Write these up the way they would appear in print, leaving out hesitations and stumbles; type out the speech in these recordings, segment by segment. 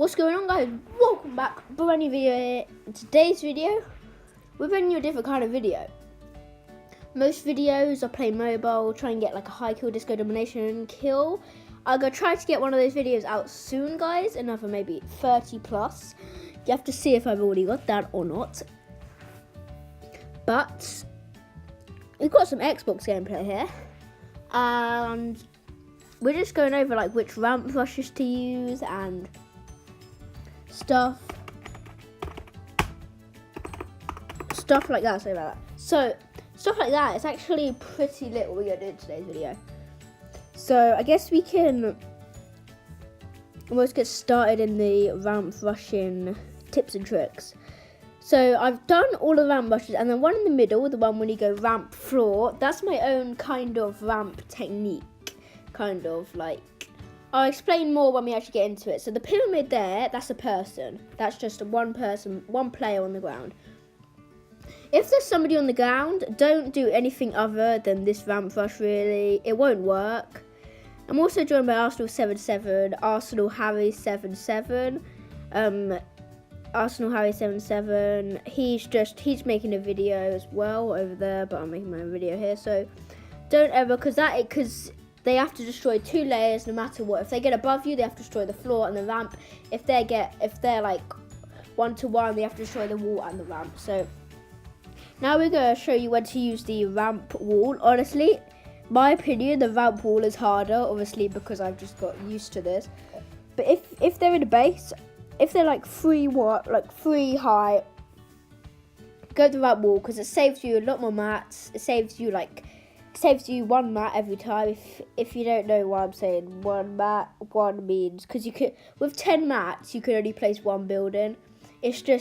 What's going on, guys? Welcome back. Brand new video here. In today's video, we're bringing you a different kind of video. Most videos I play mobile, try and get like a high kill disco domination kill. I'm gonna try to get one of those videos out soon, guys. Another maybe 30 plus. You have to see if I've already got that or not. But we've got some Xbox gameplay here, and we're just going over like which ramp rushes to use and stuff like that. So stuff like that. It's actually pretty lit what we're gonna do in today's video. So I guess we can almost get started in the ramp rushing tips and tricks. So I've done all the ramp rushes, and then one in the middle, the one when you go ramp floor, that's my own kind of ramp technique. Kind of like, I'll explain more when we actually get into it. So the pyramid there, that's a person. That's just one person, one player on the ground. If there's somebody on the ground, don't do anything other than this ramp rush, really. It won't work. I'm also joined by Arsenal77, Arsenal Harry 77. Arsenal Harry 77. He's making a video as well over there, but I'm making my own video here. So don't ever, because they have to destroy 2 layers no matter what. If they get above you, they have to destroy the floor and the ramp. If they're like 1-to-1, they have to destroy the wall and the ramp. So now we're going to show you when to use the ramp wall. Honestly, my opinion, the ramp wall is harder, obviously, because I've just got used to this. But if they're in a base, if they're like 3 high, go to the ramp wall, because it saves you a lot more mats. It saves you 1 mat every time. If you don't know why I'm saying 1 mat, 1 means because you could, with 10 mats you can only place 1 building. It's a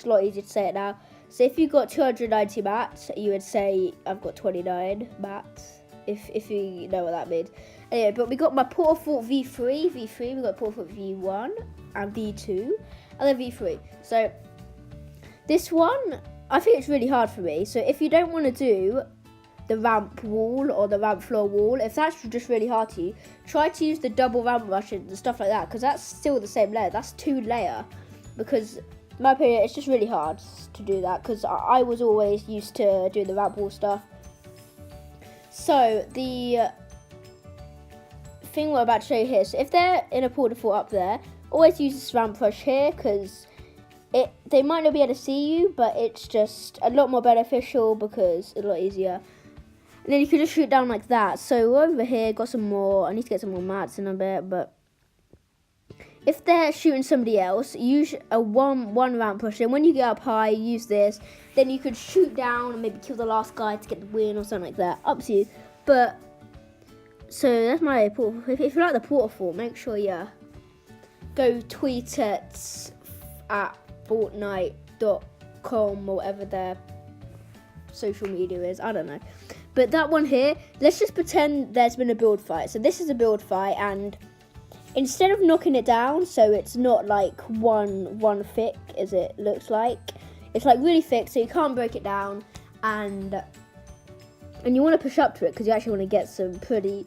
lot easier to say it now. So if you got 290 mats, you would say I've got 29 mats. If you know what that means. Anyway, but we got my Portal Fort V3. We got Portal Fort V1 and V2, and then V3. So this one, I think it's really hard for me. So if you don't want to do the ramp wall or the ramp floor wall, if that's just really hard to you, try to use the double ramp rush and stuff like that, because that's still the same layer. That's 2 layer, because in my opinion it's just really hard to do that, because I was always used to doing the ramp wall stuff. So the thing we're about to show you here, so if they're in a portal fort up there, always use this ramp rush here, because they might not be able to see you, but it's just a lot more beneficial because it's a lot easier. And then you can just shoot down like that. So we're over here, got some more. I need to get some more mats in a bit, but if they're shooting somebody else, use a one ramp push. And when you get up high, use this. Then you could shoot down and maybe kill the last guy to get the win or something like that. Up to you. But so that's my portal. If you like the portal fort, make sure you go tweet it at Fortnite.com or whatever their social media is. I don't know. But that one here, let's just pretend there's been a build fight. So this is a build fight, and instead of knocking it down, so it's not like one thick as it looks like, it's like really thick, so you can't break it down, and you want to push up to it because you actually want to get some pretty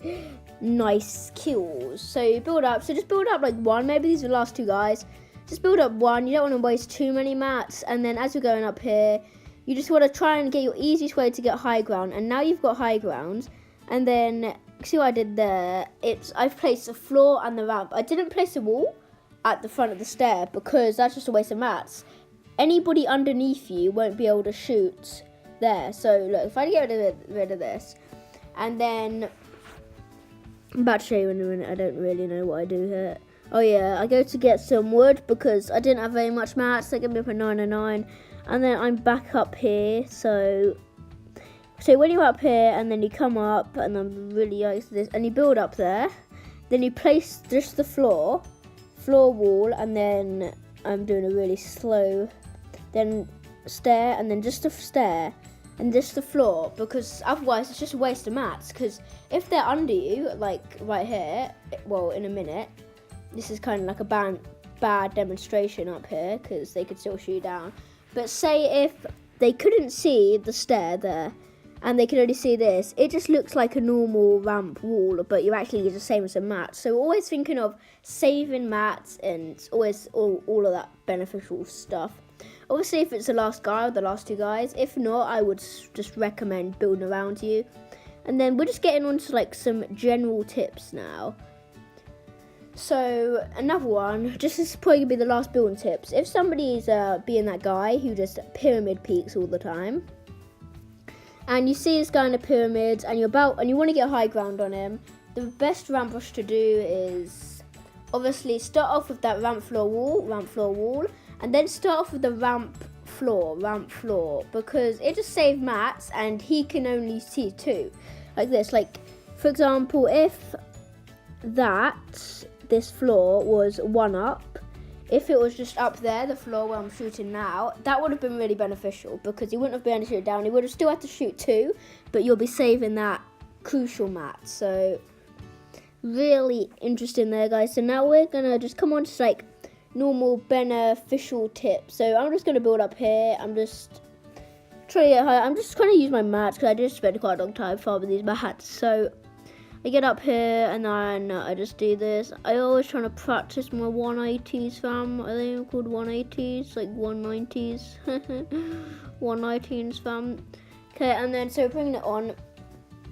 nice kills. So you build up. So just build up like 1. Maybe these are the last 2 guys. Just build up 1. You don't want to waste too many mats, and then as you're going up here, you just want to try and get your easiest way to get high ground. And now you've got high ground. And then, see what I did there? I've placed the floor and the ramp. I didn't place the wall at the front of the stair because that's just a waste of mats. Anybody underneath you won't be able to shoot there. So look, if I get rid of this, and then I'm about to show you in a minute. I don't really know what I do here. Oh yeah, I go to get some wood because I didn't have very much mats. They gave me up a 909. And then I'm back up here, so when you're up here and then you come up, and I'm really used to this, and you build up there, then you place just the floor wall, and then I'm doing a really slow, then stair, and then just a stair, and just the floor, because otherwise it's just a waste of mats, because if they're under you, like right here, well in a minute, this is kind of like a bad demonstration up here, because they could still shoot down. But say if they couldn't see the stair there, and they can only see this, it just looks like a normal ramp wall, but you're actually just saving some mats. So always thinking of saving mats and always all of that beneficial stuff. Obviously, if it's the last guy or the last two guys, if not, I would just recommend building around you. And then we're just getting on to like some general tips now. So another one, just this is probably gonna be the last building tips. If somebody's being that guy who just pyramid peaks all the time, and you see this guy in the pyramids, and you want to get high ground on him, the best ramp rush to do is obviously start off with that ramp floor wall, and then start off with the ramp floor, because it just saves mats, and he can only see two, like this. Like for example, if this floor was one up, if it was just up there, the floor where I'm shooting now, that would have been really beneficial, because he wouldn't have been able to shoot it down. He would have still had to shoot two, but you'll be saving that crucial mat. So really interesting there, guys. So now we're gonna just come on to like normal beneficial tips. So I'm just gonna build up here. I'm just trying to get high. I'm just trying to use my mats, because I did spend quite a long time farming these mats. So I get up here and then I just do this. I always trying to practice my 180s, fam. I think they're called 180s, like 190s. 119s, fam. Okay, and then so bringing it on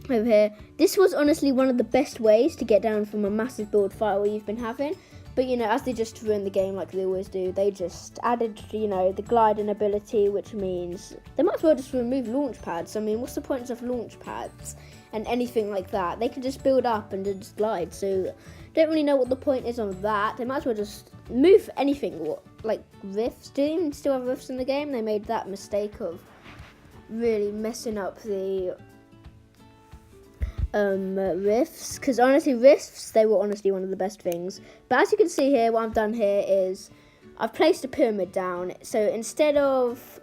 over here. This was honestly one of the best ways to get down from a massive build fight where you've been having. But you know, as they just ruined the game like they always do, they just added, you know, the gliding ability, which means they might as well just remove launch pads. I mean, what's the point of launch pads and anything like that? They can just build up and just glide. So don't really know what the point is on that. They might as well just move anything, like rifts. Do they even still have rifts in the game? They made that mistake of really messing up the rifts, because honestly rifts, they were honestly one of the best things. But as you can see here, what I've done here is I've placed a pyramid down. So instead of,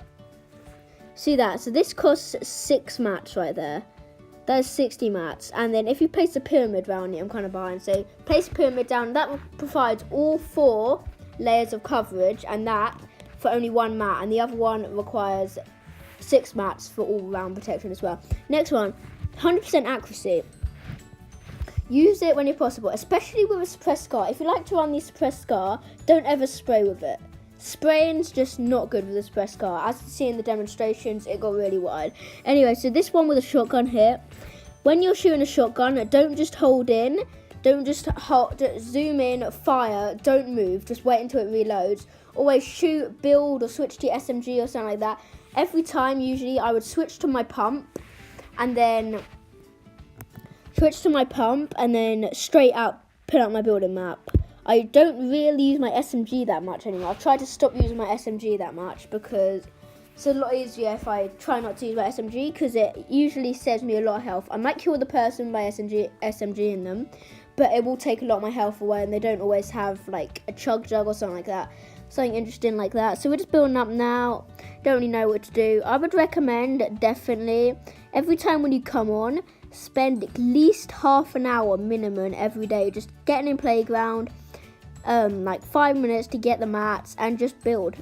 see that, so this costs 6 mats right there. That's 60 mats. And then if you place a pyramid around it, I'm kind of behind, so place a pyramid down, that provides all 4 layers of coverage, and that for only 1 mat, and the other one requires 6 mats for all round protection as well. Next one, 100% accuracy. Use it when you're possible, especially with a suppressed scar. If you like to run the suppressed scar, don't ever spray with it. Spraying's just not good with a suppressed scar. As you see in the demonstrations, it got really wide. Anyway, so this one with a shotgun here. When you're shooting a shotgun, don't just hold in. Don't just zoom in, fire, don't move. Just wait until it reloads. Always shoot, build, or switch to your SMG or something like that. Every time, usually, I would switch to my pump, and then straight up put out my building map. I don't really use my SMG that much anymore. I've tried to stop using my SMG that much, because it's a lot easier if I try not to use my SMG, because it usually saves me a lot of health. I might kill the person by SMG in them, but it will take a lot of my health away, and they don't always have like a chug jug or something like that. Something interesting like that. So we're just building up now. Don't really know what to do. I would recommend, definitely, every time when you come on, spend at least half an hour minimum every day just getting in playground, like 5 minutes to get the mats, and just build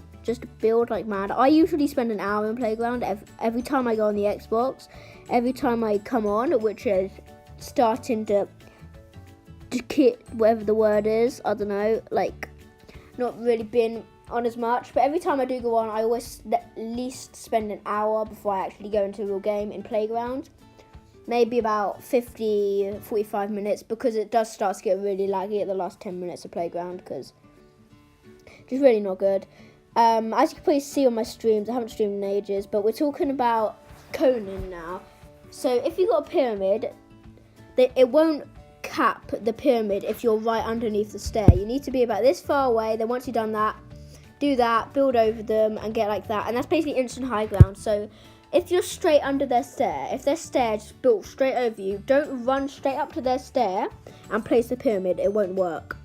like mad. I usually spend an hour in playground every time I go on the Xbox, every time I come on, which is starting to kit, whatever the word is, I don't know, like not really been on as much, but every time I do go on, I always at least spend an hour before I actually go into a real game in playground. Maybe about 45 minutes, because it does start to get really laggy at the last 10 minutes of playground, because it's just really not good. As you can probably see on my streams, I haven't streamed in ages, but we're talking about Conan now. So if you've got a pyramid, it won't cap the pyramid if you're right underneath the stair. You need to be about this far away. Then once you've done that, do that, build over them, and get like that. And that's basically instant high ground. So if you're straight under their stair, if their stair just built straight over you, don't run straight up to their stair and place the pyramid. It won't work.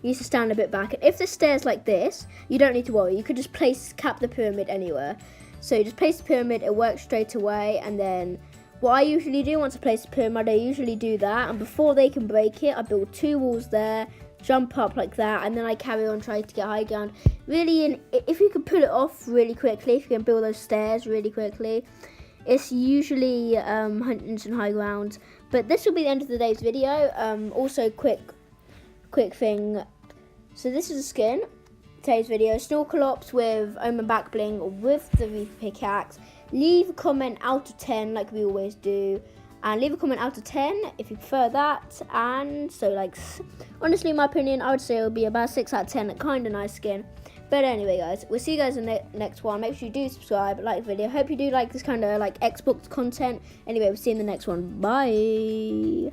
You need to stand a bit back. And if the stair's like this, you don't need to worry. You could just cap the pyramid anywhere. So you just place the pyramid, it works straight away. And then what I usually do once I place the pyramid, I usually do that. And before they can break it, I build 2 walls there, jump up like that, and then I carry on trying to get high ground. Really, if you can pull it off really quickly, if you can build those stairs really quickly, It's usually hunts and high grounds. But this will be the end of today's video. Also, quick thing. So this is a skin. Today's video, Snorkelops with Omen back bling with the Reaper pickaxe. Leave a comment out of 10 like we always do, and leave a comment out of 10 if you prefer that. And so, like, honestly, in my opinion, I would say it would be about 6 out of 10. Kind of nice skin. But anyway, guys, we'll see you guys in the next one. Make sure you do subscribe, like the video. Hope you do like this kind of like Xbox content. Anyway, we'll see you in the next one. Bye.